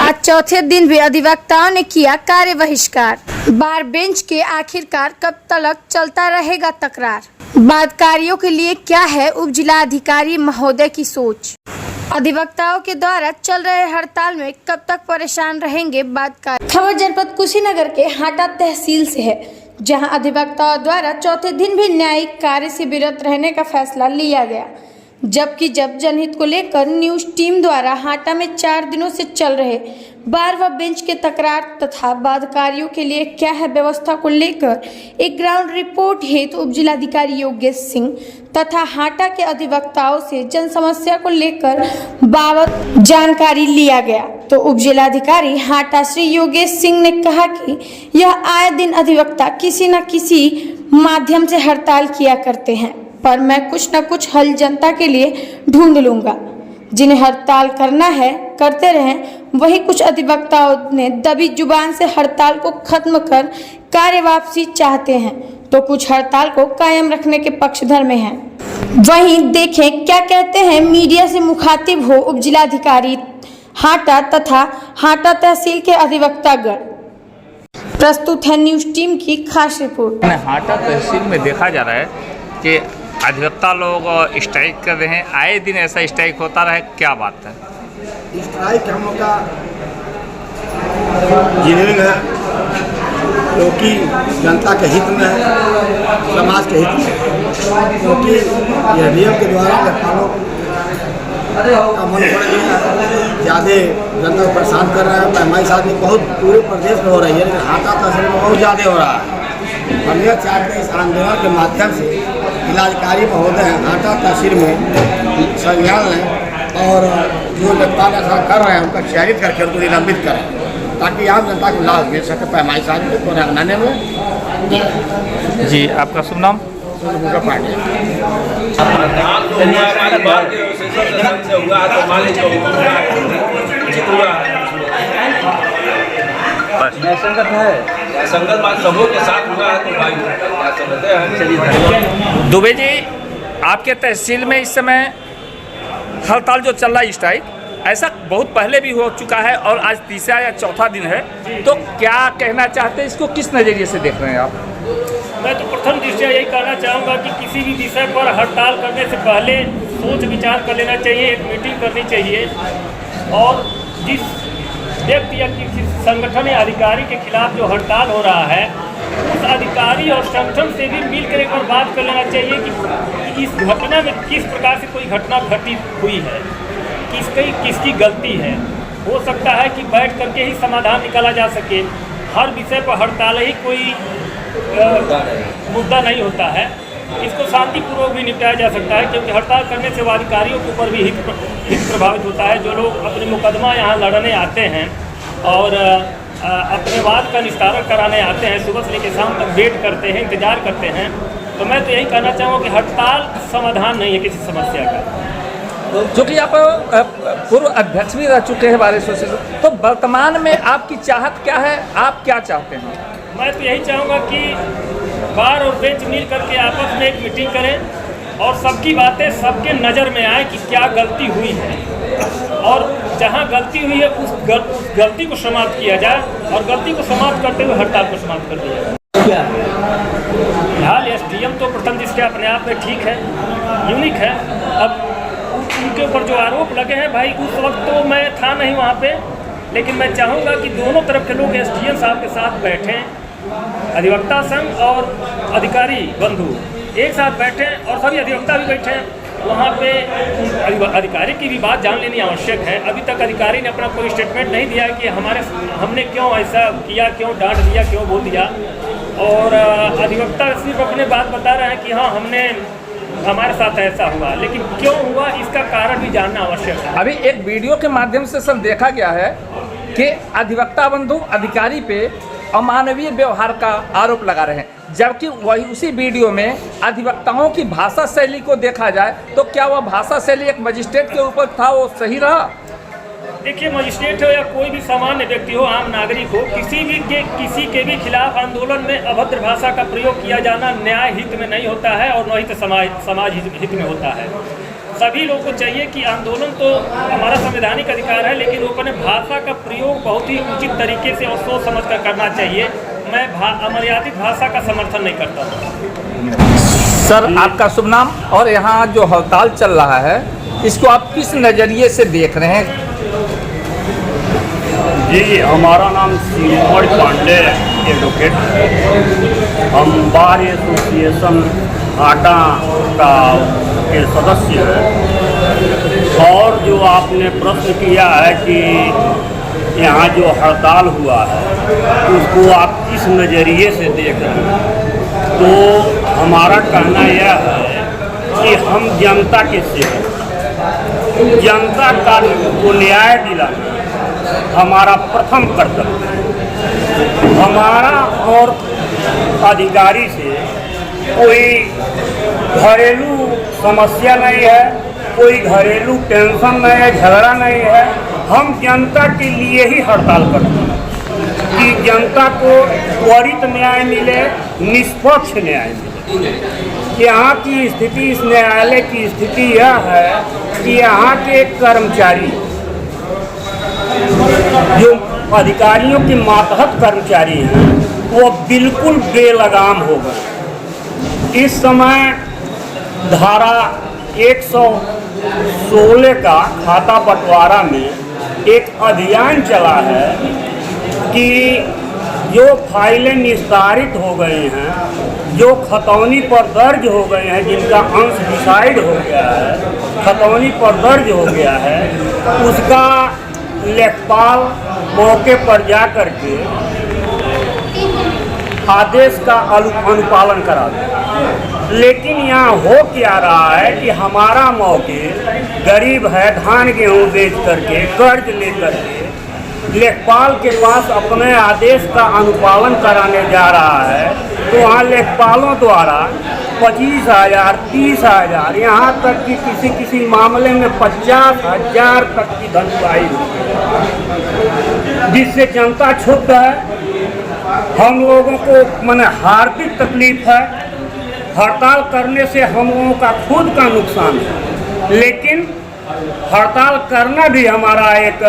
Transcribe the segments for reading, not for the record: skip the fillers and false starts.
आज चौथे दिन भी अधिवक्ताओं ने किया कार्य बहिष्कार। बार बेंच के आखिरकार कब तक चलता रहेगा तकरार। बादकारियों के लिए क्या है उप जिलाधिकारी महोदय की सोच। अधिवक्ताओं के द्वारा चल रहे हड़ताल में कब तक परेशान रहेंगे बादकारी। खबर जनपद कुशीनगर के हाटा तहसील से है, जहां अधिवक्ताओं द्वारा चौथे दिन भी न्यायिक कार्य से विरत रहने का फैसला लिया गया, जबकि जब जनहित को लेकर न्यूज टीम द्वारा हाटा में 4 दिनों से चल रहे बार व बेंच के तकरार तथा बादकारियों के लिए क्या है व्यवस्था को लेकर एक ग्राउंड रिपोर्ट हेतु उप जिलाधिकारी योगेश सिंह तथा हाटा के अधिवक्ताओं से जन समस्या को लेकर बाबत जानकारी लिया गया, तो उप जिलाधिकारी हाटा श्री योगेश सिंह ने कहा कि यह आए दिन अधिवक्ता किसी न किसी माध्यम से हड़ताल किया करते हैं, पर मैं कुछ न कुछ हल जनता के लिए ढूंढ लूंगा। जिन्हें हड़ताल करना है करते रहें। वही कुछ अधिवक्ताओं ने दबी जुबान से हड़ताल को खत्म कर कार्य वापसी चाहते हैं, तो कुछ हड़ताल को कायम रखने के पक्षधर में हैं। वहीं देखें क्या कहते हैं मीडिया से मुखातिब हो उप जिलाधिकारी हाटा तथा हाटा तहसील के अधिवक्तागण। प्रस्तुत है न्यूज टीम की खास रिपोर्ट। हाटा तहसील में देखा जा रहा है कि अधिवक्ता लोग स्ट्राइक कर रहे हैं, आए दिन ऐसा स्ट्राइक होता रहा है, क्या बात है? स्ट्राइक हम लोग का जिन्हें है क्योंकि जनता के हित में है, समाज के हित में, क्योंकि यह नियम के द्वारा व्यापारों का मन बढ़ गया है, ज़्यादा जनता को परेशान कर रहे हैं। पैमाई शादी बहुत पूरे प्रदेश में हो रही है, लेकिन हाटा तहसील में बहुत ज़्यादा हो रहा है। हम यह चाहते हैं इस आंदोलन के माध्यम से जिलाधिकारी महोदय हाटा तहसील में संज्ञान लें और जो जनता ऐसा कर रहे हैं उनका चयनित करके उनको निलंबित करें, ताकि आम जनता को लाभ मिल सके पैमाई शादी को रहने में। जी, आपका शुभ नाम? संगत बात सबों के साथ हुआ है, तो दुबे जी, आपके तहसील में इस समय हड़ताल जो चल रहा है स्ट्राइक, ऐसा बहुत पहले भी हो चुका है और आज तीसरा या चौथा दिन है, तो क्या कहना चाहते हैं, इसको किस नज़रिए से देख रहे हैं आप? मैं तो प्रथम दृष्टया यही कहना चाहूँगा कि किसी भी विषय पर हड़ताल करने से पहले सोच विचार कर लेना चाहिए, एक मीटिंग करनी चाहिए और जिस व्यक्ति या किसी संगठन या अधिकारी के खिलाफ जो हड़ताल हो रहा है उस अधिकारी और संगठन से भी मिलकर एक बार बात कर लेना चाहिए कि इस घटना में किस प्रकार से कोई घटना घटित हुई है, किसकी गलती है। हो सकता है कि बैठ करके ही समाधान निकाला जा सके। हर विषय पर हड़ताल ही कोई मुद्दा नहीं होता है, इसको शांतिपूर्वक भी निपटाया जा सकता है, क्योंकि हड़ताल करने से वो अधिकारियों के ऊपर भी हित प्रभावित होता है। जो लोग अपने मुकदमा यहाँ लड़ने आते हैं और अपने वाद का निस्तारण कराने आते हैं, सुबह से लेकर शाम तक वेट करते हैं, इंतजार करते हैं, तो मैं तो यही कहना चाहूँगा कि हड़ताल समाधान नहीं है किसी समस्या का। जो कि आप पूर्व अध्यक्ष भी रह चुके हैं बार एसोसिएशन, तो वर्तमान में आपकी चाहत क्या है, आप क्या चाहते हैं? मैं तो यही चाहूँगा कि बार और बेंच मिल करके आपस में एक मीटिंग करें और सबकी बातें सबके नज़र में आए कि क्या गलती हुई है और जहाँ गलती हुई है उस गलती को समाप्त किया जाए और गलती को समाप्त करते हुए हड़ताल को समाप्त कर दिया जाए। फिलहाल एसडीएम तो प्रथम दृष्टया अपने आप में ठीक है, यूनिक है। अब उनके ऊपर जो आरोप लगे हैं भाई, उस वक्त तो मैं था नहीं वहाँ पे, लेकिन मैं चाहूँगा कि दोनों तरफ के लोग एसडीएम साहब के साथ बैठें, अधिवक्ता संघ और अधिकारी बंधु एक साथ बैठें और सभी अधिवक्ता भी बैठें। वहाँ पे अधिकारी की भी बात जान लेनी आवश्यक है। अभी तक अधिकारी ने अपना कोई स्टेटमेंट नहीं दिया कि हमने क्यों ऐसा किया, क्यों डांट दिया, क्यों बोल दिया, और अधिवक्ता सिर्फ अपने बात बता रहे हैं कि हाँ हमारे साथ ऐसा हुआ, लेकिन क्यों हुआ इसका कारण भी जानना आवश्यक है। अभी एक वीडियो के माध्यम से सब देखा गया है कि अधिवक्ता बंधु अधिकारी पे अमानवीय व्यवहार का आरोप लगा रहे हैं, जबकि वही उसी वीडियो में अधिवक्ताओं की भाषा शैली को देखा जाए तो क्या वह भाषा शैली एक मजिस्ट्रेट के ऊपर था, वो सही रहा? देखिए, मजिस्ट्रेट हो या कोई भी सामान्य व्यक्ति हो, आम नागरिक हो, किसी के भी खिलाफ आंदोलन में अभद्र भाषा का प्रयोग किया जाना न्याय हित में नहीं होता है और न ही तो समाज हित में होता है। सभी लोग को चाहिए कि आंदोलन तो हमारा संवैधानिक अधिकार है, लेकिन वो अपने भाषा का प्रयोग बहुत ही उचित तरीके से और सोच समझ कर करना चाहिए। मैं अमर्यादित भाषा का समर्थन नहीं करता हूँ। सर, आपका शुभ नाम और यहाँ जो हड़ताल चल रहा है इसको आप किस नज़रिए से देख रहे हैं? जी, हमारा नाम श्रीमोहन पांडे एडवोकेट। हम बार एसोसिएशन आटा का के सदस्य हैं। और जो आपने प्रश्न किया है कि यहाँ जो हड़ताल हुआ है उसको आप किस नज़रिए से देख रहे हैं, तो हमारा कहना यह है कि हम जनता के सेवक, जनता का को न्याय दिलाना हमारा प्रथम कर्तव्य है। हमारा और अधिकारी से कोई घरेलू समस्या नहीं है, कोई घरेलू टेंशन नहीं है, झगड़ा नहीं है। हम जनता के लिए ही हड़ताल करते हैं कि जनता को त्वरित न्याय मिले, निष्पक्ष न्याय मिले। यहाँ की स्थिति, इस न्यायालय की स्थिति यह है कि यहाँ के कर्मचारी, जो अधिकारियों के मातहत कर्मचारी हैं, वो बिल्कुल बेलगाम हो गए। इस समय धारा 116 का खाता बंटवारा में एक अभियान चला है कि जो फाइलें निस्तारित हो गई हैं, जो खतौनी पर दर्ज हो गए हैं, जिनका अंश डिसाइड हो गया है, खतौनी पर दर्ज हो गया है, उसका लेखपाल मौके पर जा कर के आदेश का अनुपालन करा दे। लेकिन यहाँ हो क्या रहा है कि हमारा मौके गरीब है, धान गेहूँ बेच करके कर्ज ले करके लेखपाल के पास अपने आदेश का अनुपालन कराने जा रहा है, तो वहाँ लेखपालों द्वारा 25,000, 30,000, यहाँ तक कि किसी मामले में 50,000 तक की धनराशि होती है, जिससे जनता क्षुब्ध है। हम लोगों को माने हार्दिक तकलीफ है। हड़ताल करने से हम लोगों का खुद का नुकसान है, लेकिन हड़ताल करना भी हमारा एक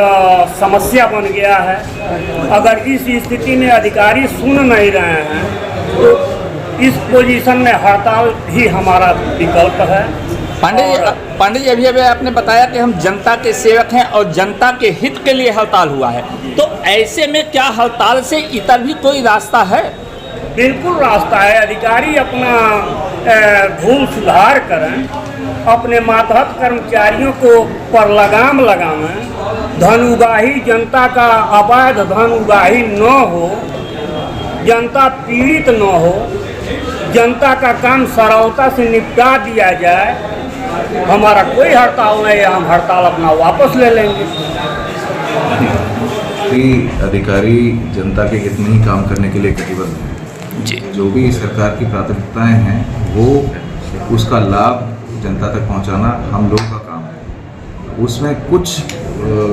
समस्या बन गया है। अगर इस स्थिति में अधिकारी सुन नहीं रहे हैं तो इस पोजीशन में हड़ताल ही हमारा विकल्प है। पांडे जी, अभी आपने बताया कि हम जनता के सेवक हैं और जनता के हित के लिए हड़ताल हुआ है, तो ऐसे में क्या हड़ताल से इतर भी कोई रास्ता है? बिल्कुल रास्ता है। अधिकारी अपना भूल सुधार करें, अपने मातहत कर्मचारियों को पर लगाम लगावें, धन उगाही, जनता का अवैध धन उगाही न हो, जनता पीड़ित न हो, जनता का काम सरलता से निपटा दिया जाए। हमारा कोई हड़ताल नहीं है, हम हड़ताल अपना वापस ले लेंगे। अधिकारी जनता के हित में ही काम करने के लिए कटिबद्ध हैं। जी, जो भी सरकार की प्राथमिकताएं हैं वो उसका लाभ जनता तक पहुंचाना हम लोग का काम है। उसमें कुछ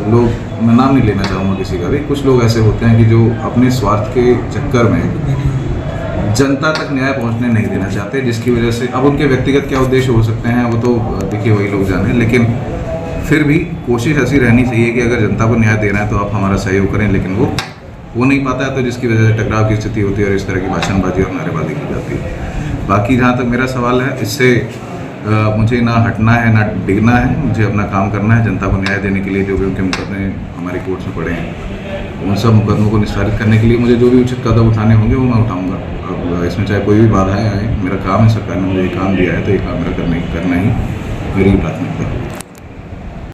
लोग, मैं नाम नहीं लेना चाहूँगा किसी का भी, कुछ लोग ऐसे होते हैं कि जो अपने स्वार्थ के चक्कर में जनता तक न्याय पहुंचने नहीं देना चाहते, जिसकी वजह से अब उनके व्यक्तिगत क्या उद्देश्य हो सकते हैं वो तो देखिए वही लोग जाने, लेकिन फिर भी कोशिश ऐसी रहनी चाहिए कि अगर जनता को न्याय देना है तो आप हमारा सहयोग करें, लेकिन वो नहीं पाता है, तो जिसकी वजह से टकराव की स्थिति होती है और इस तरह की भाषणबाजी और नारेबाजी की जाती है। बाकी जहाँ तक मेरा सवाल है, इससे मुझे ना हटना है ना डिगना है, मुझे अपना काम करना है। जनता को न्याय देने के लिए जो भी उनके मुकदमे हमारी कोर्ट में पड़े हैं, उन सब मुकदमों को निस्तारित करने के लिए मुझे जो भी उचित कदम उठाने होंगे वो मैं उठाऊंगा। अब इसमें चाहे कोई भी बाधाएं आए, मेरा काम है, सरकार ने मुझे ये काम दिया है तो ये काम मेरा करना ही मेरी प्राथमिकता है।